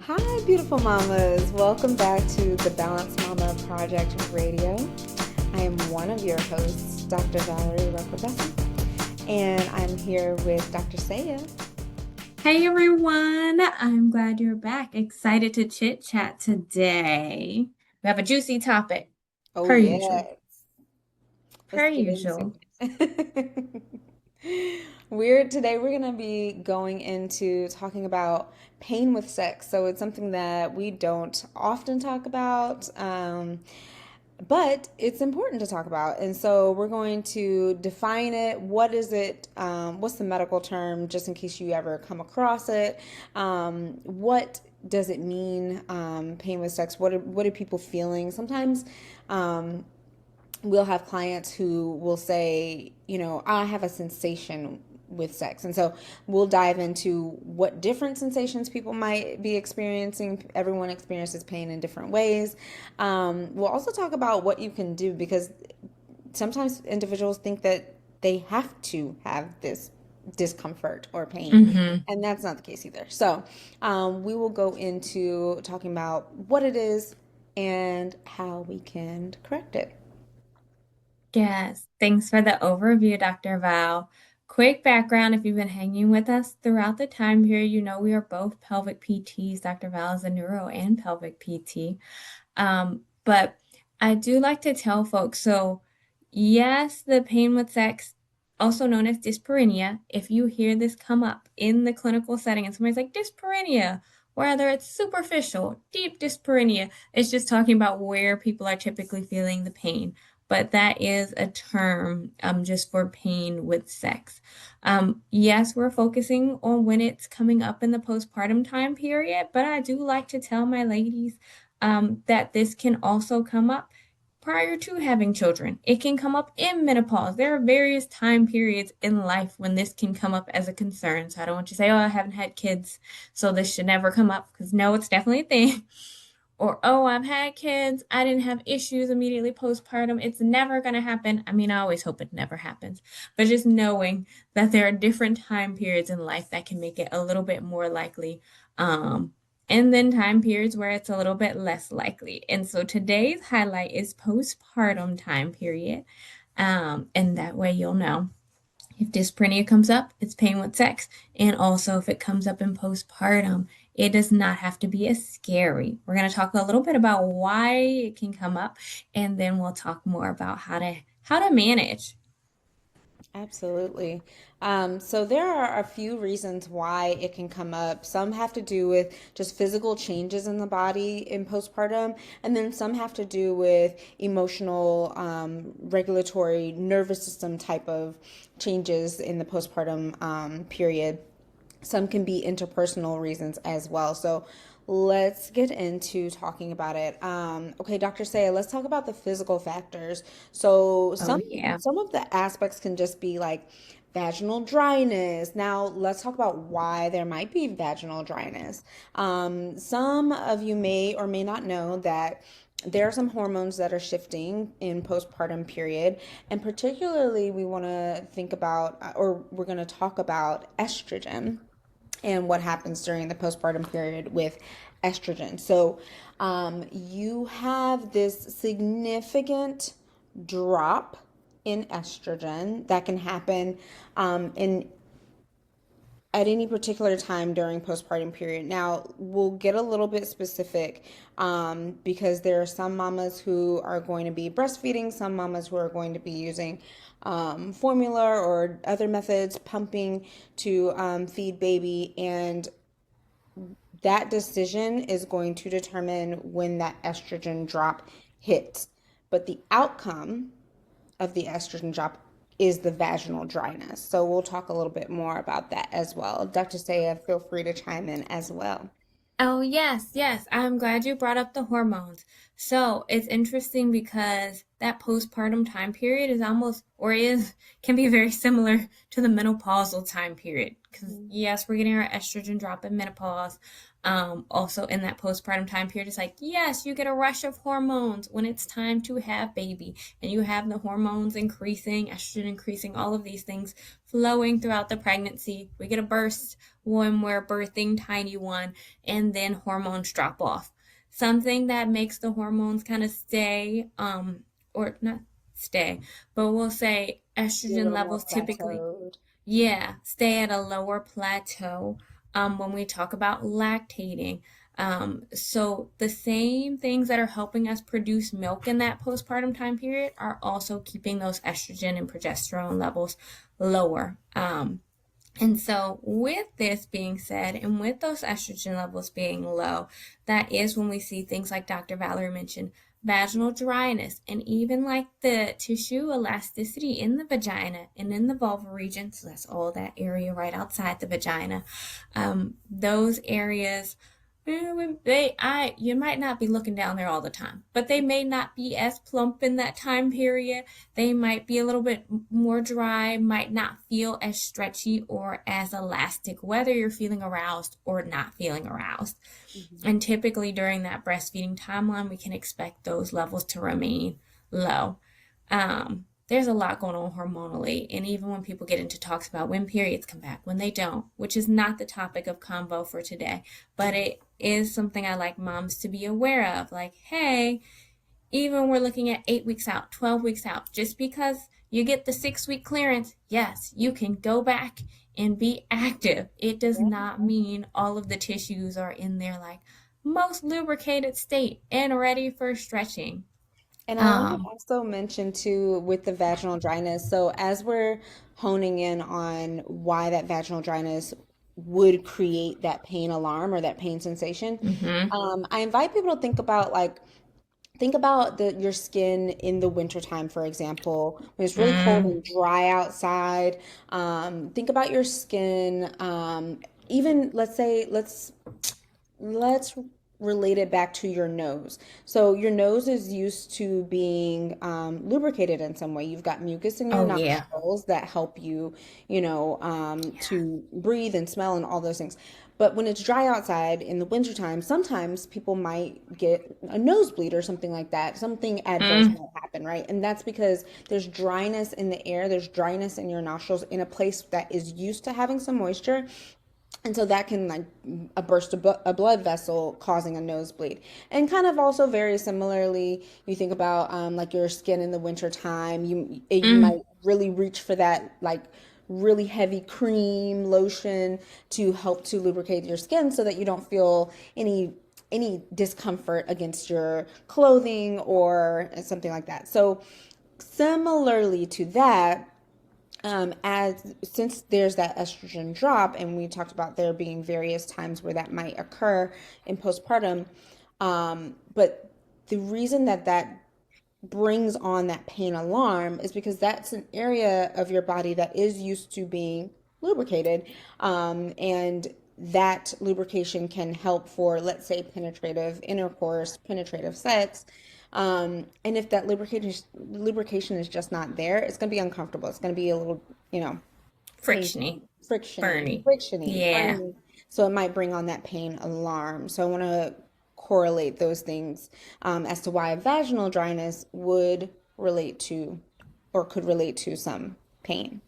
Hi, beautiful mamas. Welcome back to the Balanced Mama Project Radio. I am one of your hosts, Dr. Valerie Rucker-Bussie, and I'm here with Dr. Saiah. Hey everyone, I'm glad you're back. Excited to chit chat today. We have a juicy topic, Oh, per usual. yes. Let's Per get into usual. it. We're gonna be going into talking about pain with sex. So it's something that we don't often talk about. But it's important to talk about. And so we're going to define it. What is it? What's the medical term, just in case you ever come across it? What does it mean, pain with sex? What are people feeling? Sometimes we'll have clients who will say, I have a sensation with sex. And so we'll dive into what different sensations people might be experiencing. Everyone experiences pain in different ways. We'll also talk about what you can do because sometimes individuals think that they have to have this discomfort or pain. Mm-hmm. And that's not the case either. So we will go into talking about what it is and how we can correct it. Yes, thanks for the overview, Dr. Val. Quick background, if you've been hanging with us throughout the time here, you know we are both pelvic PTs. Dr. Val is a neuro and pelvic PT. But I do like to tell folks, so yes, the pain with sex, also known as dyspareunia, if you hear this come up in the clinical setting and somebody's like, dyspareunia, whether it's superficial, deep dyspareunia, it's just talking about where people are typically feeling the pain. But that is a term just for pain with sex. Yes, we're focusing on when it's coming up in the postpartum time period, but I do like to tell my ladies that this can also come up prior to having children. It can come up in menopause. There are various time periods in life when this can come up as a concern. So I don't want you to say, oh, I haven't had kids, so this should never come up, because no, it's definitely a thing. Or, oh, I've had kids, I didn't have issues immediately postpartum. It's never going to happen. I mean, I always hope it never happens, but just knowing that there are different time periods in life that can make it a little bit more likely. Um, and then time periods where it's a little bit less likely. And so today's highlight is postpartum time period. And that way you'll know. If dyspareunia comes up, it's pain with sex. And also, if it comes up in postpartum, it does not have to be as scary. We're going to talk a little bit about why it can come up, and then we'll talk more about how to manage. Absolutely. So there are a few reasons why it can come up. Some have to do with just physical changes in the body in postpartum, and then some have to do with emotional, regulatory, nervous system type of changes in the postpartum period. Some can be interpersonal reasons as well. So let's get into talking about it. Okay, Dr. Saya, let's talk about the physical factors. So Oh, some yeah. some of the aspects can just be like vaginal dryness. Now let's talk about why there might be vaginal dryness. Some of you may or may not know that there are some hormones that are shifting in postpartum period, and particularly we want to think about or we're going to talk about estrogen and what happens during the postpartum period with estrogen. So, you have this significant drop in estrogen that can happen in at any particular time during postpartum period. Now, we'll get a little bit specific because there are some mamas who are going to be breastfeeding, some mamas who are going to be using formula or other methods, pumping to feed baby, and that decision is going to determine when that estrogen drop hits. But the outcome of the estrogen drop is the vaginal dryness. So we'll talk a little bit more about that as well. Dr. Saya, feel free to chime in as well. Oh, yes, yes. I'm glad you brought up the hormones. So it's interesting because that postpartum time period is almost, or is, can be very similar to the menopausal time period. Because yes, we're getting our estrogen drop in menopause. Also in that postpartum time period, it's like, yes, you get a rush of hormones when it's time to have baby, and you have the hormones increasing, estrogen increasing, all of these things flowing throughout the pregnancy. We get a burst when we're birthing tiny one, and then hormones drop off. Something that makes the hormones kind of stay, or not stay, but we'll say Be a estrogen little more levels typically, plateaued. yeah, stay at a lower plateau when we talk about lactating. So the same things that are helping us produce milk in that postpartum time period are also keeping those estrogen and progesterone levels lower. And so, with this being said, and with those estrogen levels being low, that is when we see things like Dr. Valerie mentioned, vaginal dryness, and even like the tissue elasticity in the vagina and in the vulva region. So, that's all that area right outside the vagina. Those areas, you might not be looking down there all the time, but they may not be as plump in that time period. They might be a little bit more dry, might not feel as stretchy or as elastic, whether you're feeling aroused or not feeling aroused. And typically during that breastfeeding timeline, we can expect those levels to remain low. There's a lot going on hormonally, and even when people get into talks about when periods come back, when they don't, which is not the topic of convo for today, but it is something I like moms to be aware of. Like, hey, even we're looking at 8 weeks out, 12 weeks out, just because you get the 6-week clearance, yes, you can go back and be active. It does not mean all of the tissues are in their like most lubricated state and ready for stretching. And I want to Um, also mention too with the vaginal dryness. So as we're honing in on why that vaginal dryness would create that pain alarm or that pain sensation, mhm. I invite people to think about your skin in the wintertime, for example, when it's really cold Mm. and dry outside. Think about your skin. Even let's relate it back to your nose. So your nose is used to being lubricated in some way. You've got mucus in your Oh yeah. nostrils that help you, to breathe and smell and all those things. But when it's dry outside in the wintertime, sometimes people might get a nosebleed or something like that. Something adverse Mm. might happen, right? And that's because there's dryness in the air, there's dryness in your nostrils in a place that is used to having some moisture, and so that can like burst a blood vessel causing a nosebleed. And kind of also very similarly, you think about like your skin in the winter time, you Mm. might really reach for that like really heavy cream lotion to help to lubricate your skin so that you don't feel any discomfort against your clothing or something like that. So similarly to that, as since there's that estrogen drop, and we talked about there being various times where that might occur in postpartum, but the reason that brings on that pain alarm is because that's an area of your body that is used to being lubricated, and that lubrication can help for, let's say, penetrative intercourse, penetrative sex. And if that lubrication is just not there, it's going to be uncomfortable. It's going to be a little, Frictiony, painful, frictiony, burny. frictiony, Yeah. burning. So it might bring on that pain alarm. So I want to correlate those things as to why vaginal dryness would relate to or could relate to some pain.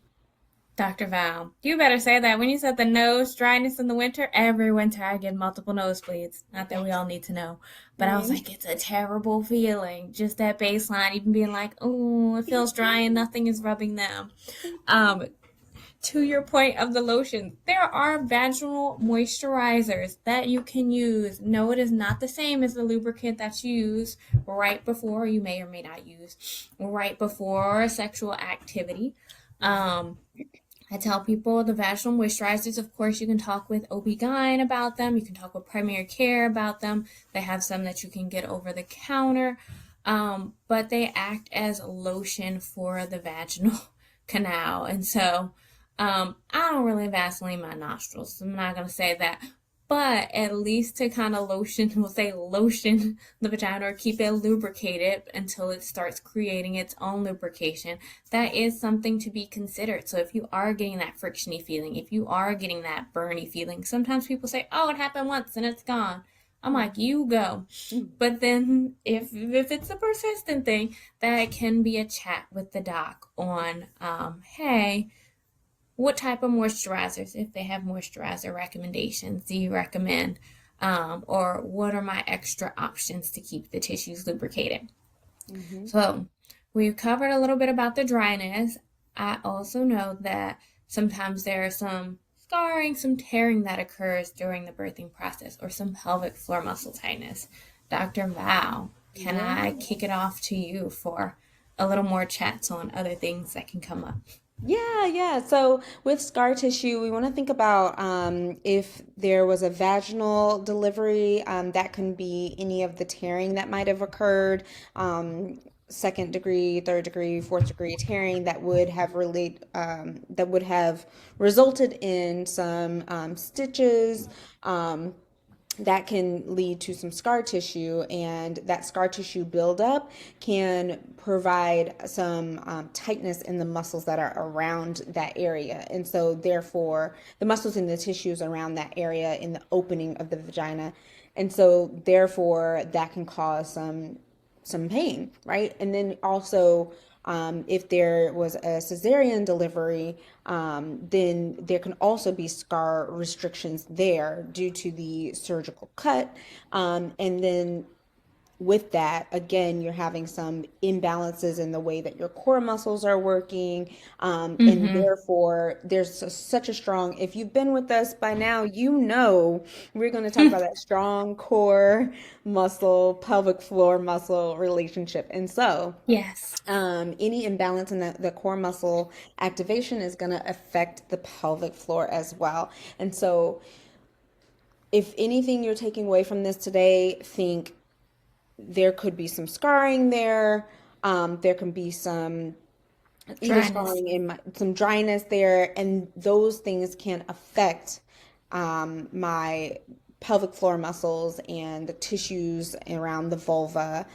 Dr. Val, you better say that. When you said the nose dryness in the winter, every winter I get multiple nosebleeds. Not that we all need to know, but I was Mm. like, it's a terrible feeling. Just that baseline, even being like, oh, it feels dry and nothing is rubbing them. Um, to your point of the lotion, there are vaginal moisturizers that you can use. No, it is not the same as the lubricant that you use right before, you may or may not use, right before sexual activity. Um, I tell people the vaginal moisturizers, of course, you can talk with OB-GYN about them. You can talk with primary care about them. They have some that you can get over the counter, but they act as lotion for the vaginal canal. And so I don't really Vaseline my nostrils. I'm not going to say that. but at least to kind of lotion, we'll say lotion the vagina or keep it lubricated until it starts creating its own lubrication. That is something to be considered. So if you are getting that frictiony feeling, if you are getting that burny feeling, sometimes people say, oh, it happened once and it's gone. I'm like, you go. But then if it's a persistent thing, that can be a chat with the doc on, hey, what type of moisturizers, if they have moisturizer recommendations, do you recommend? Or what are my extra options to keep the tissues lubricated? Mm-hmm. So we've covered a little bit about the dryness. I also know that sometimes there is some scarring, some tearing that occurs during the birthing process, or some pelvic floor muscle tightness. Dr. Val, can Yeah. I kick it off to you for a little more chats on other things that can come up? Yeah. So with scar tissue, we want to think about if there was a vaginal delivery, that can be any of the tearing that might have occurred, second degree, third degree, fourth degree tearing that would have resulted in some stitches. That can lead to some scar tissue, and that scar tissue buildup can provide some tightness in the muscles that are around that area. And so, therefore, the muscles in the tissues around that area in the opening of the vagina. And so, therefore, that can cause some pain, right? And then also, if there was a cesarean delivery, then there can also be scar restrictions there due to the surgical cut. And then with that, again, you're having some imbalances in the way that your core muscles are working. And Mm-hmm. therefore, such a strong, if you've been with us by now, you know, we're going to talk about that strong core muscle, pelvic floor muscle relationship. And so, Yes. any imbalance in the core muscle activation is going to affect the pelvic floor as well. And so, if anything you're taking away from this today, think there could be some scarring there. There can be some either Dryness. scarring in some dryness there, and those things can affect my pelvic floor muscles and the tissues around the vulva,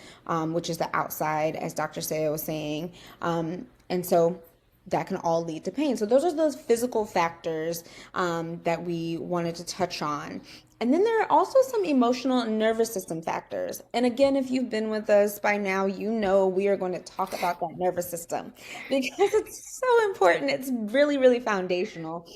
which is the outside, as Dr. Saiah was saying. And so that can all lead to pain. So those are those physical factors that we wanted to touch on. And then there are also some emotional and nervous system factors. And again, if you've been with us by now, you know we are going to talk about that nervous system because it's so important. It's really, really foundational.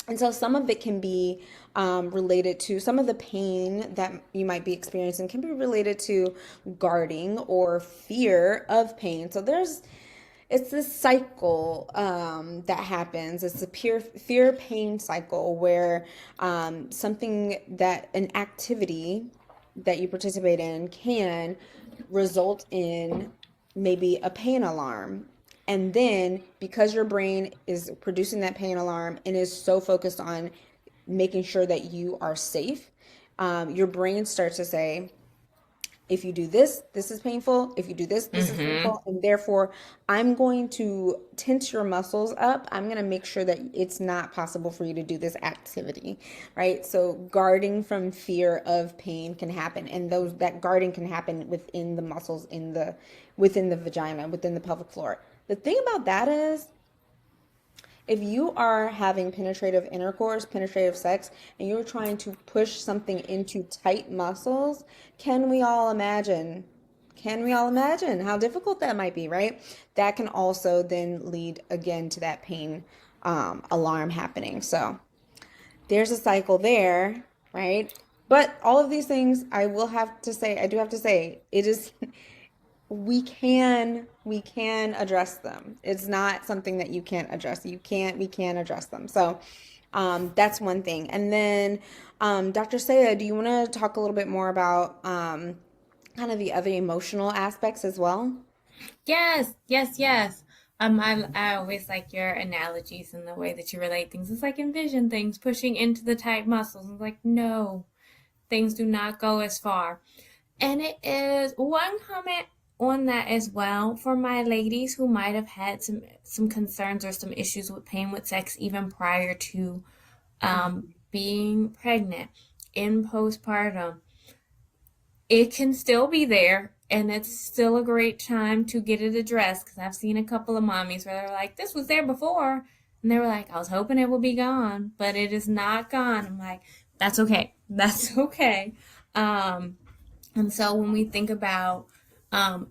And so some of it can be related to some of the pain that you might be experiencing can be related to guarding or fear of pain. So it's this cycle that happens. It's a pure fear pain cycle where an activity that you participate in can result in maybe a pain alarm. And then because your brain is producing that pain alarm and is so focused on making sure that you are safe, your brain starts to say, if you do this, this is painful. If you do this, this is Mm-hmm. painful. And therefore, I'm going to tense your muscles up. I'm going to make sure that it's not possible for you to do this activity, right? So guarding from fear of pain can happen. And that guarding can happen within the muscles within the vagina, within the pelvic floor. The thing about that is if you are having penetrative intercourse, penetrative sex, and you're trying to push something into tight muscles, can we all imagine? Can we all imagine how difficult that might be, right? That can also then lead again to that pain alarm happening. So there's a cycle there, right? But all of these things, I do have to say, it is we can address them. It's not something that you can't address. We can address them. So that's one thing. And then Dr. Saiah, do you want to talk a little bit more about kind of the other emotional aspects as well? Yes, yes, yes. I always like your analogies and the way that you relate things. It's like envision things pushing into the tight muscles. It's like, no, things do not go as far. And it is one comment on that as well for my ladies who might have had some concerns or some issues with pain with sex even prior to being pregnant. in postpartum, it can still be there and it's still a great time to get it addressed because I've seen a couple of mommies where they're like, this was there before. And they were like, I was hoping it would be gone, but it is not gone. I'm like, that's okay. That's okay. Um, and so when we think about,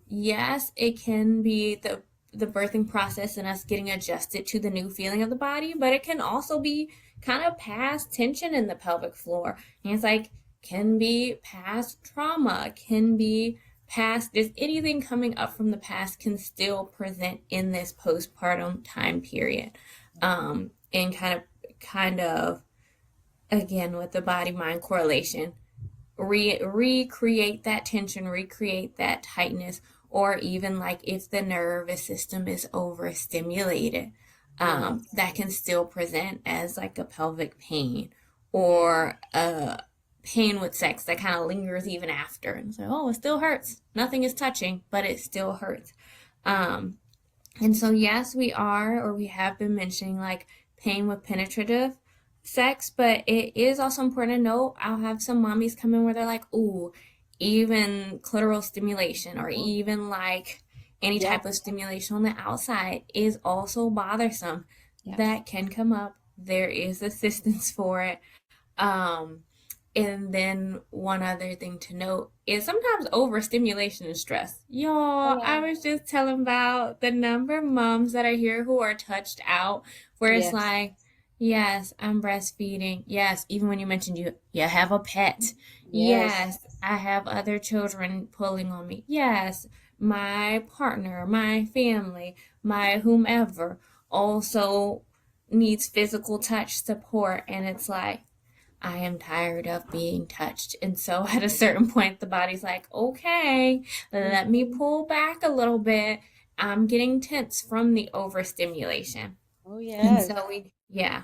yes, it can be the birthing process and us getting adjusted to the new feeling of the body, but it can also be kind of past tension in the pelvic floor. And it's like, can be past trauma, can be past, just anything coming up from the past can still present in this postpartum time period. And kind of, again, with the body mind correlation, recreate that tension, recreate that tightness, or even like if the nervous system is overstimulated, Yes. that can still present as like a pelvic pain or a pain with sex that kind of lingers even after. And so, oh, it still hurts. Nothing is touching, but it still hurts. Um, and so, yes, we are, or we have been mentioning like pain with penetrative sex, but it is also important to note I'll have some mommies come in where they're like, ooh, even clitoral stimulation or even like any Yes. type of stimulation on the outside is also bothersome. Yes. That can come up. There is assistance for it. Um, and then one other thing to note is sometimes overstimulation and stress. Oh, Y'all, I yeah. was just telling about the number of moms that I hear who are touched out, where it's Yes. like, yes, I'm breastfeeding. Yes, even when you mentioned you have a pet. Yes. Yes, I have other children pulling on me. Yes, my partner, my family, my whomever also needs physical touch support. And it's like, I am tired of being touched. And so at a certain point, the body's like, okay, let me Mhm. pull back a little bit. I'm getting tense from the overstimulation. Oh, And yes. so yeah.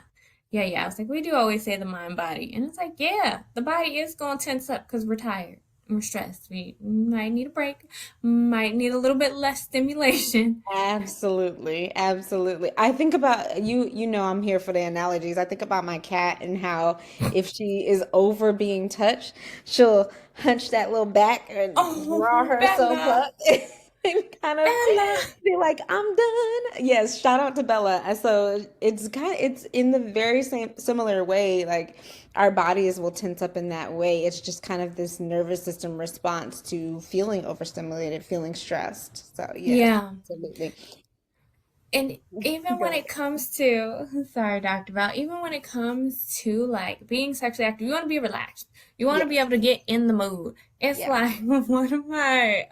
I was like, we do always say the mind body. And it's like, yeah, the body is going to tense up because we're tired and we're stressed. We might need a break, might need a little bit less stimulation. Absolutely, absolutely. I think about you know I'm here for the analogies. I think about my cat and how if she is over being touched, she'll hunch that little back and draw Oh, herself Bella, up and kind of Bella. be like, I'm done. Yes, shout out to Bella. So it's in the very same similar way, like our bodies will tense up in that way. It's just kind of this nervous system response to feeling overstimulated, feeling stressed. So yes, Yeah. absolutely. And even Go when ahead. it comes to, sorry, Dr. Val, even when it comes to like being sexually active, you want to be relaxed. You want to be Yes. able to get in the mood. It's Yes. like one of my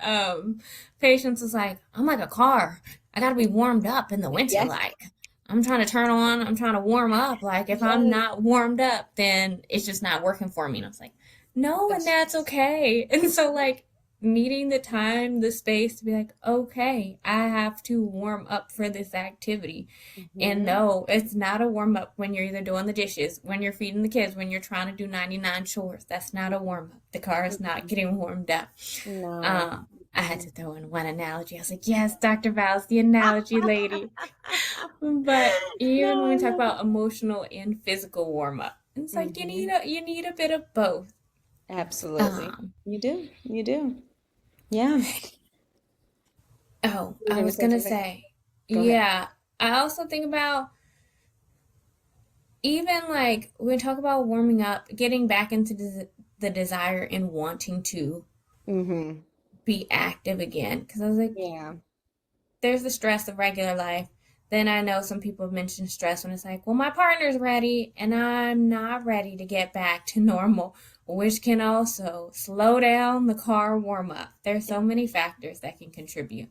patients was like, I'm like a car. I got to be warmed up in the winter. Yes. Like, I'm trying to turn on, I'm trying to warm up. Like, if I'm Yes. not warmed up, then it's just not working for me. And I was like, no, and That's that's okay. And so, like, needing the time, the space to be like, okay, I have to warm up for this activity. And hmm no, it's not a warm up when you're either doing the dishes, when you're feeding the kids, when you're trying to do 99 chores. That's not a warm up. The car is not getting warmed up. No. Uh, I had to throw in one analogy. I was like, yes, Dr. Val's the analogy lady. But even No, when I we talk love it. about emotional and physical warm up, it's like hmm you need a bit of both. Absolutely. Um, You do. You do. Yeah. oh, You're I gonna was say gonna something? say, Go ahead. yeah. I also think about even like when we talk about warming up, getting back into the desire and wanting to hmm be active again. Because I was like, Yeah. there's the stress of regular life. Then I know some people have mentioned stress when it's like, well, my partner's ready and I'm not ready to get back to normal, which can also slow down the car warm up. There's so many factors that can contribute.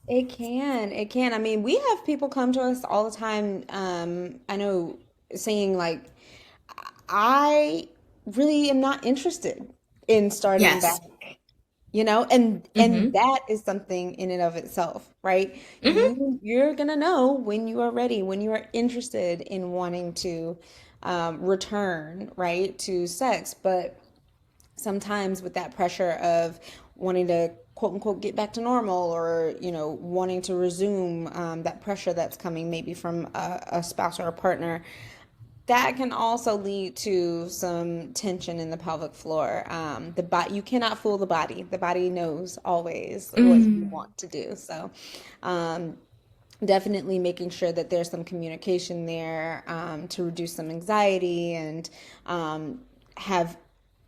It can. It can. I mean, we have people come to us all the time. I know saying like, I really am not interested in starting back, Yes. and Mm-hmm. that is something in and of itself, right? Mm-hmm. You're gonna know when you are ready, when you are interested in wanting to return, right, to sex. But sometimes with that pressure of wanting to quote unquote get back to normal or wanting to resume, that pressure that's coming maybe from a spouse or a partner, that can also lead to some tension in the pelvic floor. You cannot fool the body. The body knows always what you Mm. want to do. So, um, definitely making sure that there's some communication there to reduce some anxiety and have,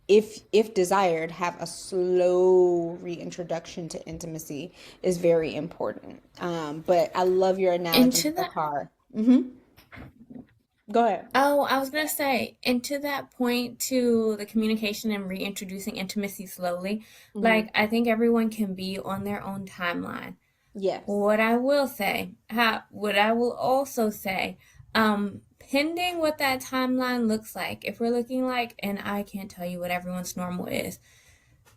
if desired, have a slow reintroduction to intimacy is very important. But I love your And analogy to with the that, car. Hmm. Go ahead. oh, I was gonna say, and to that point, to the communication and reintroducing intimacy slowly, Hmm. like I think everyone can be on their own timeline. Yes. What I will also say, pending what that timeline looks like, if we're looking like, and I can't tell you what everyone's normal is,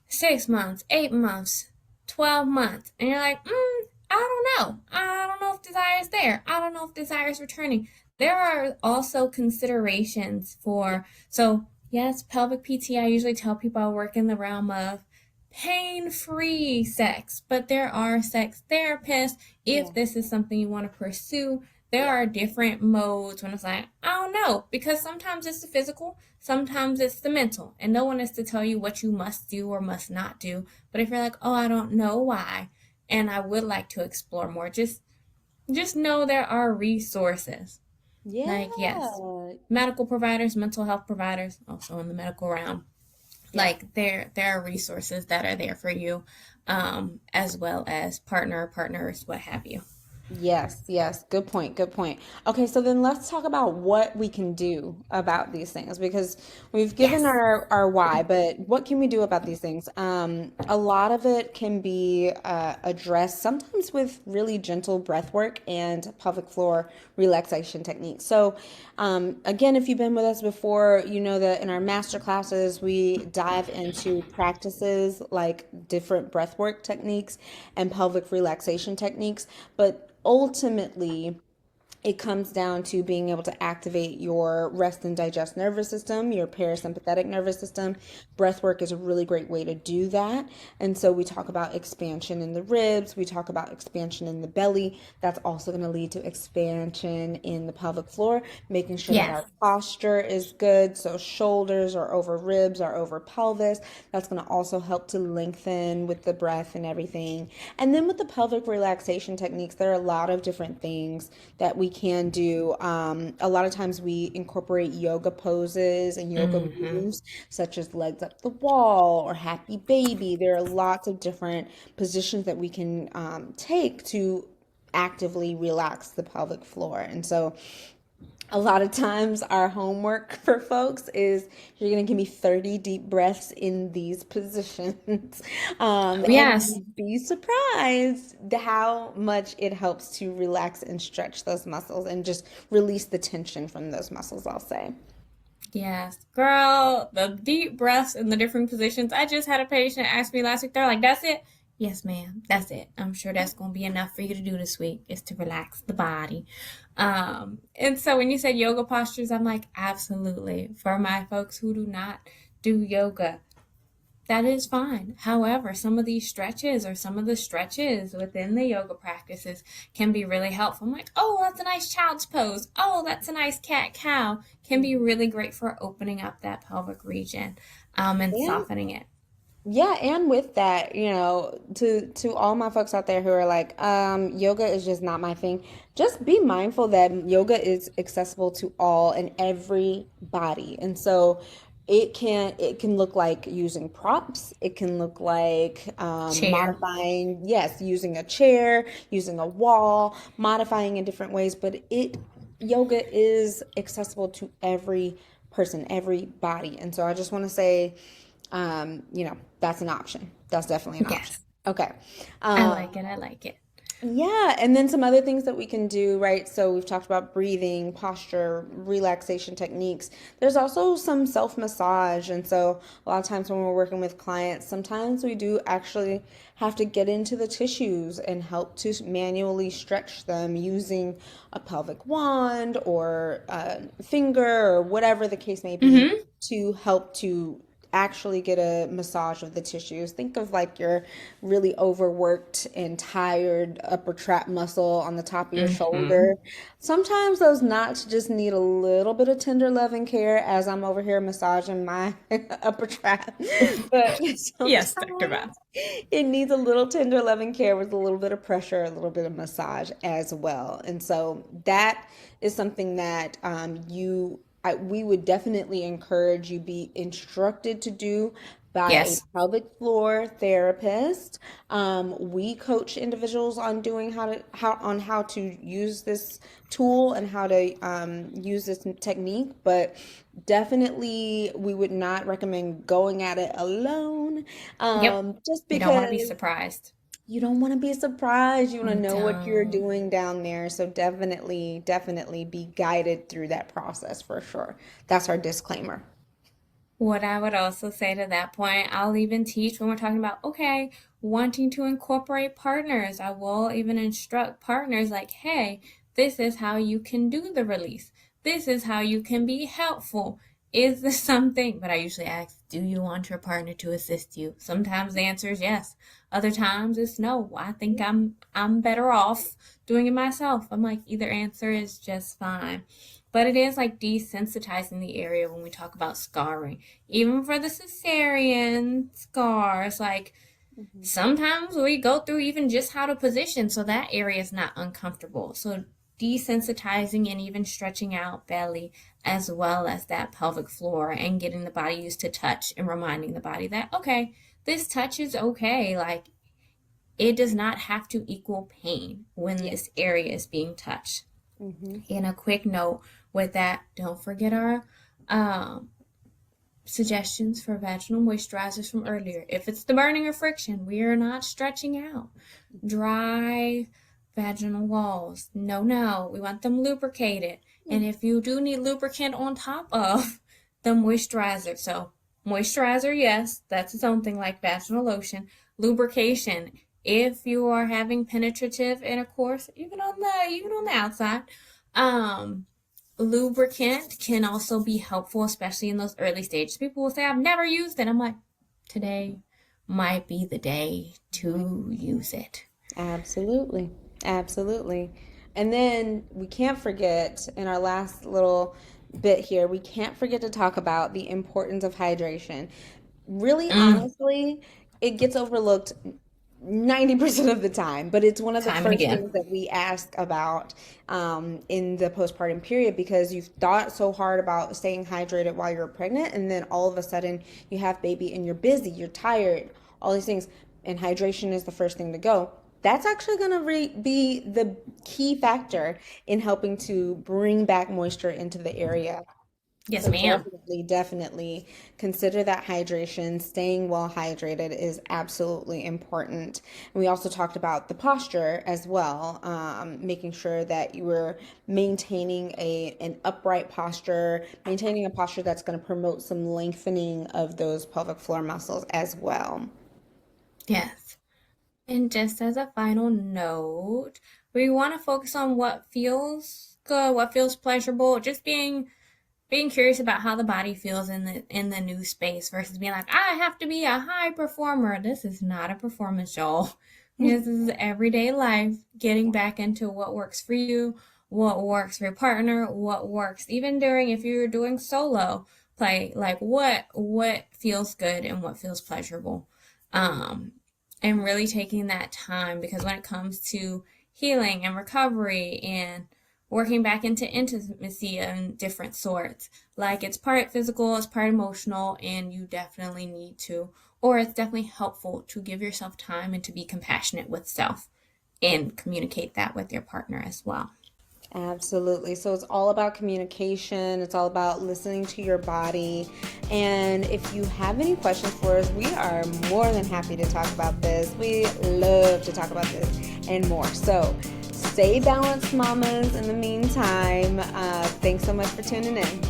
6 months, 8 months, 12 months, and you're like, I don't know. I don't know if desire is there. I don't know if desire is returning. There are also considerations for, so yes, pelvic PT, I usually tell people I work in the realm of pain-free sex, but there are sex therapists if Yeah. this is something you want to pursue. There Yeah. are different modes when it's like, I don't know, because sometimes it's the physical, sometimes it's the mental, and no one is to tell you what you must do or must not do. But if you're like, oh, I don't know why, and I would like to explore more, just know there are resources. Like, yes, Yeah. medical providers, mental health providers, also in the medical realm, Yeah. like there are resources that are there for you, as well as partners, what have you. Yes, yes. Good point. Good point. Okay, so then let's talk about what we can do about these things because we've given Yes. our why, but what can we do about these things? A lot of it can be addressed sometimes with really gentle breath work and pelvic floor relaxation techniques. So, again, if you've been with us before, you know that in our master classes, we dive into practices like different breath work techniques and pelvic relaxation techniques. But ultimately, it comes down to being able to activate your rest and digest nervous system, your parasympathetic nervous system. Breath work is a really great way to do that. And so we talk about expansion in the ribs, we talk about expansion in the belly. That's also going to lead to expansion in the pelvic floor, making sure that Yes. our posture is good. So shoulders are over ribs, are over pelvis. That's going to also help to lengthen with the breath and everything. And then with the pelvic relaxation techniques, there are a lot of different things that we can do. A lot of times we incorporate yoga poses and yoga Mm-hmm. moves, such as legs up the wall or happy baby. There are lots of different positions that we can take to actively relax the pelvic floor. And so a lot of times our homework for folks is you're going to give me 30 deep breaths in these positions. And Yes. you'd be surprised how much it helps to relax and stretch those muscles and just release the tension from those muscles, I'll say. Yes, girl, the deep breaths in the different positions. I just had a patient ask me last week, they're like, that's it? Yes, ma'am, that's it. I'm sure that's going to be enough for you to do this week is to relax the body. And so when you said yoga postures, I'm like, absolutely. For my folks who do not do yoga, that is fine. However, some of these stretches or some of the stretches within the yoga practices can be really helpful. I'm like, oh, that's a nice child's pose. Oh, that's a nice cat cow. Can be really great for opening up that pelvic region, and And softening it. yeah, and with that, to all my folks out there who are like, yoga is just not my thing. Just be mindful that yoga is accessible to all and every body. And so it can look like using props. It can look like Chair. modifying, yes, using a chair, using a wall, modifying in different ways, but it yoga is accessible to every person, every body. And so I just want to say that's an option. That's definitely an option. Yes. Okay. I Um, like it. I like it. yeah, and then some other things that we can do, right? So we've talked about breathing, posture, relaxation techniques. There's also some self-massage. And so a lot of times when we're working with clients, sometimes we do actually have to get into the tissues and help to manually stretch them using a pelvic wand or a finger or whatever the case may be Mm-hmm. to help to actually get a massage of the tissues. Think of like your really overworked and tired upper trap muscle on the top of your Mm-hmm. shoulder. Sometimes those knots just need a little bit of tender loving care as I'm over here massaging my upper trap. But Yes, Dr. Val. sometimes it needs a little tender loving care with a little bit of pressure, a little bit of massage as well. And so that is something that we would definitely encourage you be instructed to do by a Yes. pelvic floor therapist. We coach individuals on doing how to use this tool and how to use this technique, but definitely we would not recommend going at it alone, Yep. just You don't want to be because surprised. you don't want to be surprised. You want to You know what you're don't. doing down there. So definitely be guided through that process for sure. That's our disclaimer. What I would also say to that point, I'll even teach when we're talking about, okay, wanting to incorporate partners. I will even instruct partners like, hey, this is how you can do the release. This is how you can be helpful. Is this something? But I usually ask, do you want your partner to assist you? Sometimes the answer is yes. Other times it's no. I think I'm better off doing it myself. I'm like, either answer is just fine. But it is like desensitizing the area when we talk about scarring. Even for the cesarean scars, like Mhm. sometimes we go through even just how to position so that area is not uncomfortable. So desensitizing and even stretching out belly as well as that pelvic floor and getting the body used to touch and reminding the body that, okay, this touch is okay. Like it does not have to equal pain when Yeah. this area is being touched. Hmm. And a quick note with that, don't forget our um, suggestions for vaginal moisturizers from earlier. If it's the burning or friction, we are not stretching out. Dry vaginal walls. No, no. We want them lubricated. Yeah. And if you do need lubricant on top of the moisturizer, so moisturizer, yes, that's its own thing like vaginal lotion. Lubrication, if you are having penetrative intercourse, even on the outside, um, lubricant can also be helpful, especially in those early stages. People will say, I've never used it. I'm like, today might be the day to use it. Absolutely. Absolutely. And then we can't forget in our last little bit here, we can't forget to talk about the importance of hydration. Really, Mm, honestly, it gets overlooked 90% of the time, but it's one of the time and first again. things that we ask about in the postpartum period because you've thought so hard about staying hydrated while you're pregnant, and then all of a sudden you have baby and you're busy, you're tired, all these things, and hydration is the first thing to go. That's actually going to be the key factor in helping to bring back moisture into the area. Yes, So ma'am. definitely consider that hydration. Staying well hydrated is absolutely important. And we also talked about the posture as well, making sure that you were maintaining an upright posture, maintaining a posture that's going to promote some lengthening of those pelvic floor muscles as well. Yes. And just as a final note, we want to focus on what feels good, what feels pleasurable, just being curious about how the body feels in the new space versus being like, I have to be a high performer. This is not a performance, y'all. This is everyday life, getting back into what works for you, what works for your partner, what works even during if you're doing solo play, like what feels good and what feels pleasurable. Um and really taking that time because when it comes to healing and recovery and working back into intimacy and different sorts. Like it's part physical, it's part emotional, and you definitely need to, or it's definitely helpful to give yourself time and to be compassionate with self and communicate that with your partner as well. Absolutely. So it's all about communication. It's all about listening to your body. And if you have any questions for us, we are more than happy to talk about this. We love to talk about this and more. So stay balanced, mamas, in the meantime. Thanks so much for tuning in.